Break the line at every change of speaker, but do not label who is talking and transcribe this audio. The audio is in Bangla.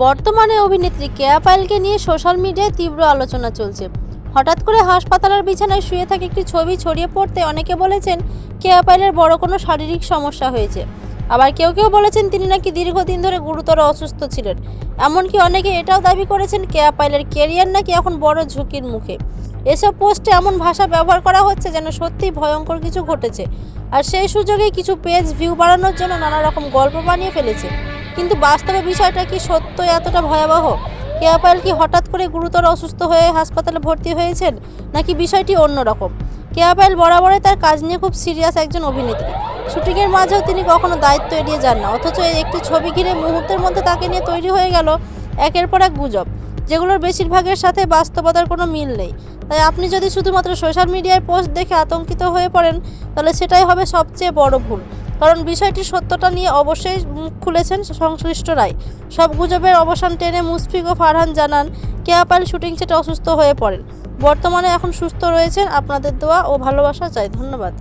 বর্তমানে অভিনেত্রী কেয়া পায়েলকে নিয়ে সোশ্যাল মিডিয়ায় তীব্র আলোচনা চলছে। হঠাৎ করে হাসপাতালের বিছানায় শুয়ে থাকা একটি ছবি ছড়িয়ে পড়তে অনেকে বলেছেন কেয়া পায়েলের বড় কোনো শারীরিক সমস্যা হয়েছে। আবার কেউ কেউ বলেছেন তিনি নাকি দীর্ঘদিন ধরে গুরুতর অসুস্থ ছিলেন। এমনকি অনেকে এটাও দাবি করেছেন কেয়া পায়েলের ক্যারিয়ার নাকি এখন বড় ঝুঁকির মুখে। এসব পোস্টে এমন ভাষা ব্যবহার করা হচ্ছে যেন সত্যিই ভয়ঙ্কর কিছু ঘটেছে, আর সেই সুযোগে কিছু পেজ ভিউ বাড়ানোর জন্য নানা রকম গল্প বানিয়ে ফেলেছে। কিন্তু বাস্তবে বিষয়টা কি সত্য এতটা ভয়াবহ? কেয়া পায়েল কি হঠাৎ করে গুরুতর অসুস্থ হয়ে হাসপাতালে ভর্তি হয়েছেন, নাকি বিষয়টি অন্যরকম? কেয়া পায়েল বরাবরই তার কাজ নিয়ে খুব সিরিয়াস একজন অভিনেত্রী। শুটিংয়ের মাঝেও তিনি কখনো দায়িত্ব এড়িয়ে যান না, অথচ এই একটি ছবি ঘিরে মুহূর্তের মধ্যে তাকে নিয়ে তৈরি হয়ে গেল একের পর এক গুজব, যেগুলোর বেশিরভাগের সাথে বাস্তবতার কোনো মিল নেই। তাই আপনি যদি শুধুমাত্র সোশ্যাল মিডিয়ায় পোস্ট দেখে আতঙ্কিত হয়ে পড়েন, তাহলে সেটাই হবে সবচেয়ে বড় ভুল। কারণ বিষয়টির সত্যতা নিয়ে অবশ্যই মুখ খুলেছেন সংশ্লিষ্টরাই। সব গুজবের অবসান টেনে মুশফিক ও ফারহান জানান, কেয়া পায়েল শুটিং সেটে অসুস্থ হয়ে পড়েন। বর্তমানে এখন সুস্থ রয়েছেন, আপনাদের দোয়া ও ভালোবাসা চাই। ধন্যবাদ।